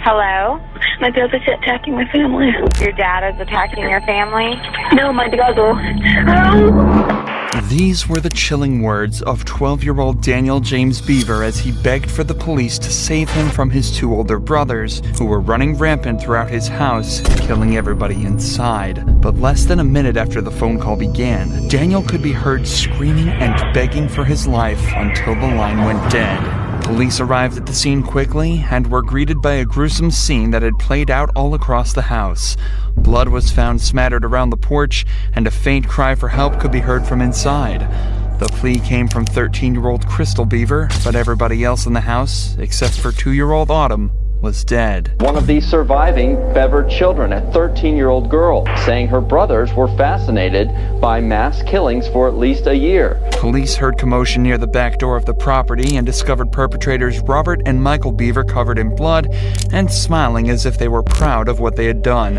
Hello? My dad's attacking my family. Your dad is attacking your family? No, my dad. These were the chilling words of 12-year-old Daniel James Beaver as he begged for the police to save him from his two older brothers, who were running rampant throughout his house, killing everybody inside. But less than a minute after the phone call began, Daniel could be heard screaming and begging for his life until the line went dead. Police arrived at the scene quickly and were greeted by a gruesome scene that had played out all across the house. Blood was found smattered around the porch, and a faint cry for help could be heard from inside. The plea came from 13-year-old Crystal Beaver, but everybody else in the house, except for 2-year-old Autumn, was dead. One of these surviving Bever children, a 13-year-old girl, saying her brothers were fascinated by mass killings for at least a year. Police heard commotion near the back door of the property and discovered perpetrators Robert and Michael Beaver covered in blood and smiling as if they were proud of what they had done.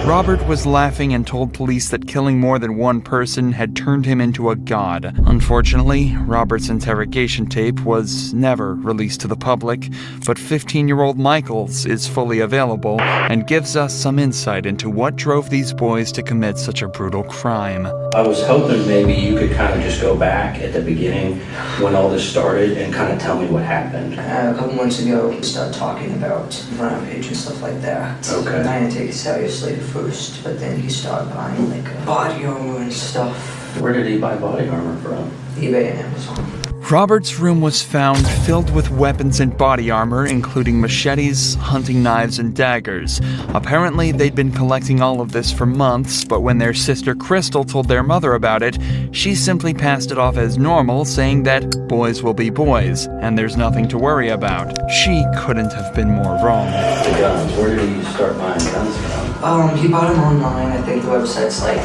Robert was laughing and told police that killing more than one person had turned him into a god. Unfortunately, Robert's interrogation tape was never released to the public, but 15-year-old Michael's is fully available and gives us some insight into what drove these boys to commit such a brutal crime. I was hoping maybe you could kind of just go back at the beginning when all this started and kind of tell me what happened. A couple months ago, he started talking about Rampage and stuff like that. Okay. I didn't take it seriously at first, but then he started buying like body armor and stuff. Where did he buy body armor from? eBay and Amazon. Robert's room was found filled with weapons and body armor, including machetes, hunting knives, and daggers. Apparently, they'd been collecting all of this for months, but when their sister Crystal told their mother about it, she simply passed it off as normal, saying that boys will be boys, and there's nothing to worry about. She couldn't have been more wrong. The guns, where did he start buying guns from? He bought them online. I think the website's like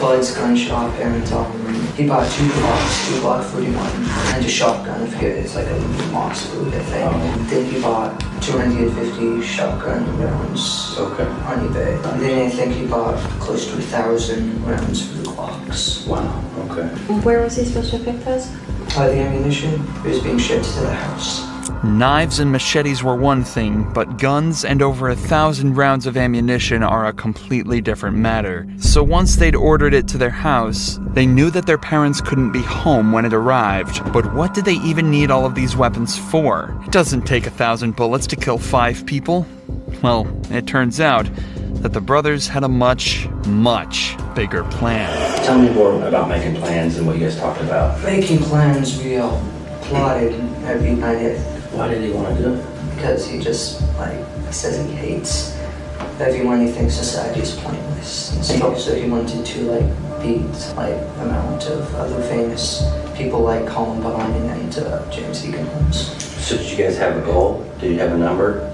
Bud's Gun Shop, and he bought two Glock 41, and a shotgun. I forget, it's like a Moss boot, I think. Then he bought 250 shotgun rounds on eBay. And then I think he bought close to 1,000 rounds for the Glocks. Wow, okay. Where was he supposed to pick those? The ammunition, it was being shipped to the house. Knives and machetes were one thing, but guns and over 1,000 rounds of ammunition are a completely different matter. So once they'd ordered it to their house, they knew that their parents couldn't be home when it arrived. But what did they even need all of these weapons for? It doesn't take 1,000 bullets to kill 5 people. Well, it turns out that the brothers had a much, much bigger plan. Tell me more about making plans and what you guys talked about. Making plans, we all plotted every night. Why did he want to do it? Because he just, he says he hates everyone. He thinks society is pointless. And so he wanted to, beat, amount of other famous people like Columbine and James Deacon Holmes. So did you guys have a goal? Did you have a number?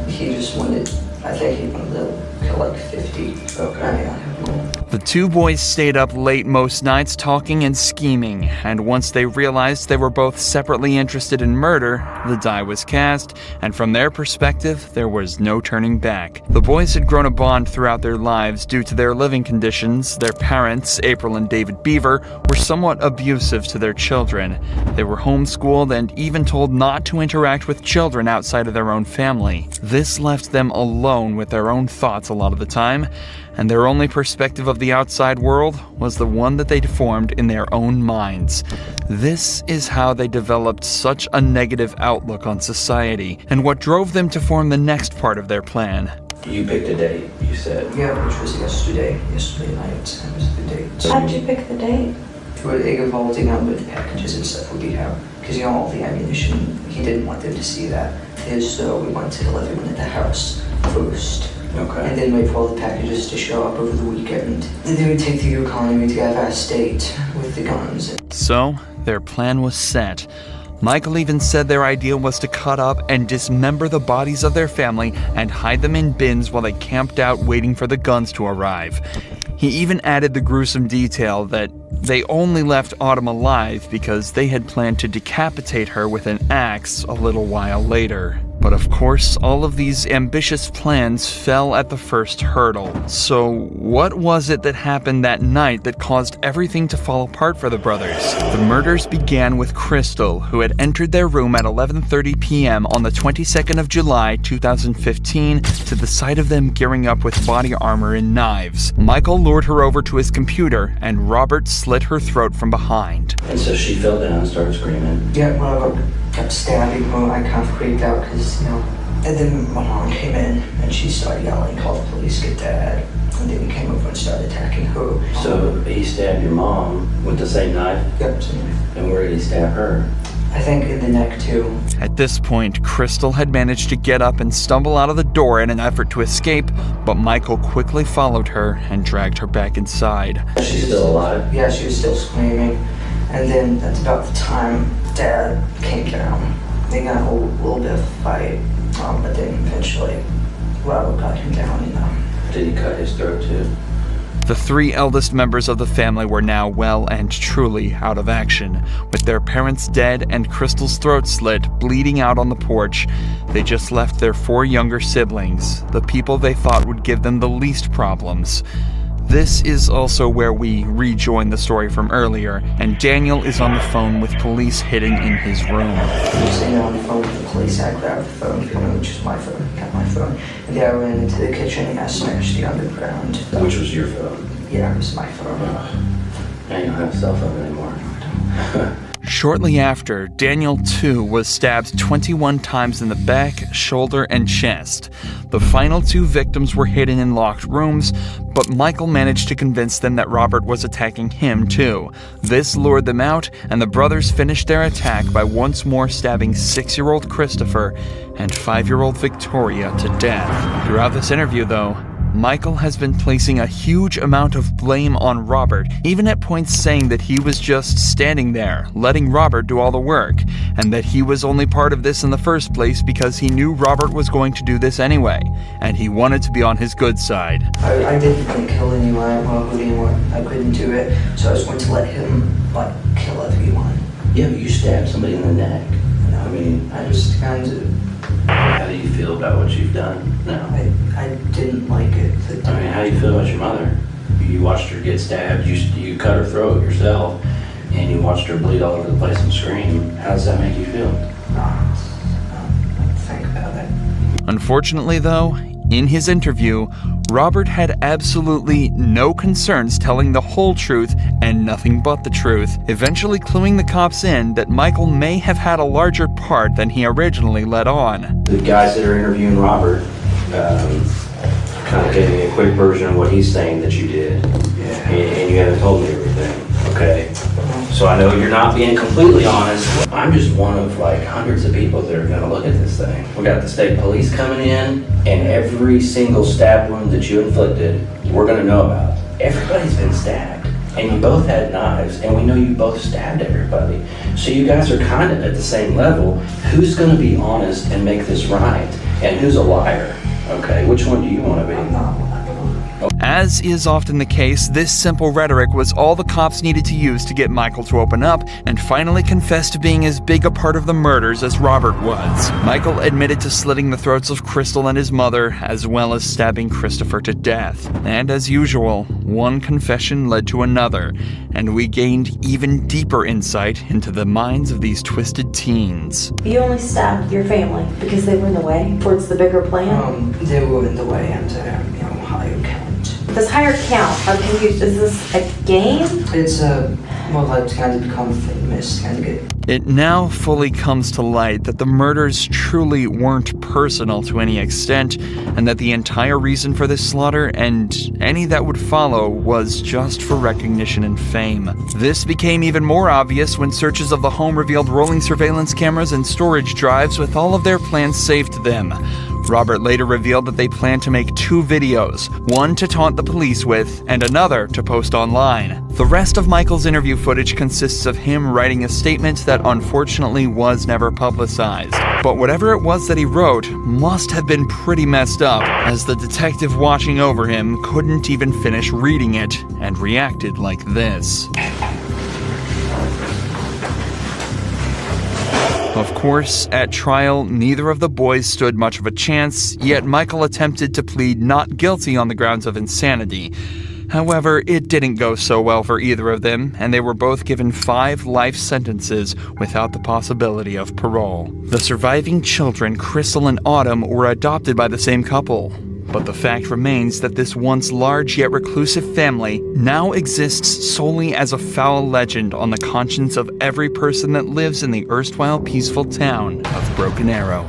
He just wanted, I think he wanted to kill 50. Okay. The two boys stayed up late most nights talking and scheming, and once they realized they were both separately interested in murder, the die was cast, and from their perspective, there was no turning back. The boys had grown a bond throughout their lives due to their living conditions. Their parents, April and David Beaver, were somewhat abusive to their children. They were homeschooled and even told not to interact with children outside of their own family. This left them alone with their own thoughts a lot of the time, and their only perspective of the outside world was the one that they'd formed in their own minds. This is how they developed such a negative outlook on society, and what drove them to form the next part of their plan. You picked a date, you said. Yeah, which was yesterday night. That was the date. How'd you pick the date? They involved a number of packages and stuff would be out. Because, all the ammunition, he didn't want them to see that. So we wanted to tell everyone at the house first. Okay. And then wait for all the packages to show up over the weekend. And they would take the Yukon and we'd have our state with the guns. So, their plan was set. Michael even said their idea was to cut up and dismember the bodies of their family and hide them in bins while they camped out waiting for the guns to arrive. He even added the gruesome detail that they only left Autumn alive because they had planned to decapitate her with an axe a little while later. But of course, all of these ambitious plans fell at the first hurdle. So what was it that happened that night that caused everything to fall apart for the brothers? The murders began with Crystal, who had entered their room at 11:30 p.m. on the 22nd of July, 2015, to the sight of them gearing up with body armor and knives. Michael lured her over to his computer, and Robert slit her throat from behind. And so she fell down and started screaming. Yeah, when I kept stabbing her, I kind of freaked out because, and then my mom came in and she started yelling, call the police, get Dad. And then he came over and started attacking her. So he stabbed your mom with the same knife? Yep, same knife. And where did he stab her? I think in the neck too. At this point, Crystal had managed to get up and stumble out of the door in an effort to escape, but Michael quickly followed her and dragged her back inside. She's still alive? Yeah, she was still screaming. And then that's about the time Dad came down. They got a little bit of a fight, but then eventually Robert got him down. Did he cut his throat too? The three eldest members of the family were now well and truly out of action. With their parents dead and Crystal's throat slit, bleeding out on the porch, they just left their four younger siblings, the people they thought would give them the least problems. This is also where we rejoin the story from earlier, and Daniel is on the phone with police hidden in his room. I was sitting on the phone with the police. I grabbed the phone, which is my phone, got my phone. And then I ran into the kitchen and I smashed the underground. Which was your phone? Yeah, it was my phone. Now you don't have a cell phone anymore. Shortly after, Daniel too was stabbed 21 times in the back, shoulder, and chest. The final two victims were hidden in locked rooms, but Michael managed to convince them that Robert was attacking him too. This lured them out, and the brothers finished their attack by once more stabbing 6-year-old Christopher and 5-year-old Victoria to death. Throughout this interview, though, Michael has been placing a huge amount of blame on Robert, even at points saying that he was just standing there, letting Robert do all the work, and that he was only part of this in the first place because he knew Robert was going to do this anyway, and he wanted to be on his good side. I didn't kill anyone or hurt anyone. I couldn't do it, so I was going to let him, kill everyone. Yeah, but you stabbed somebody in the neck. I mean, I just kind of... How do you feel about what you've done now? I didn't like it. I mean, how do you feel about your mother? You watched her get stabbed, you cut her throat yourself, and you watched her bleed all over the place and scream. How does that make you feel? Think about it. Unfortunately, though, in his interview, Robert had absolutely no concerns telling the whole truth and nothing but the truth, eventually cluing the cops in that Michael may have had a larger part than he originally let on. The guys that are interviewing Robert kind of gave me a quick version of what he's saying that you did, and you haven't told me everything, okay? So I know you're not being completely honest. I'm just one of hundreds of people that are gonna look at this thing. We got the state police coming in, and every single stab wound that you inflicted, we're gonna know about. Everybody's been stabbed, and you both had knives, and we know you both stabbed everybody. So you guys are kind of at the same level. Who's gonna be honest and make this right? And who's a liar? Okay, which one do you wanna be? As is often the case, this simple rhetoric was all the cops needed to use to get Michael to open up and finally confess to being as big a part of the murders as Robert was. Michael admitted to slitting the throats of Crystal and his mother, as well as stabbing Christopher to death. And as usual, one confession led to another, and we gained even deeper insight into the minds of these twisted teens. You only stabbed your family because they were in the way towards the bigger plan? They were in the way and higher count. This higher count, I'm confused. Is this a game? It's kind of become famous, kind of good. It now fully comes to light that the murders truly weren't personal to any extent, and that the entire reason for this slaughter, and any that would follow, was just for recognition and fame. This became even more obvious when searches of the home revealed rolling surveillance cameras and storage drives with all of their plans saved to them. Robert later revealed that they planned to make 2 videos, one to taunt the police with, and another to post online. The rest of Michael's interview footage consists of him writing a statement that unfortunately was never publicized. But whatever it was that he wrote must have been pretty messed up, as the detective watching over him couldn't even finish reading it, and reacted like this. Of course, at trial, neither of the boys stood much of a chance, yet Michael attempted to plead not guilty on the grounds of insanity. However, it didn't go so well for either of them, and they were both given 5 life sentences without the possibility of parole. The surviving children, Crystal and Autumn, were adopted by the same couple. But the fact remains that this once large yet reclusive family now exists solely as a foul legend on the conscience of every person that lives in the erstwhile peaceful town of Broken Arrow.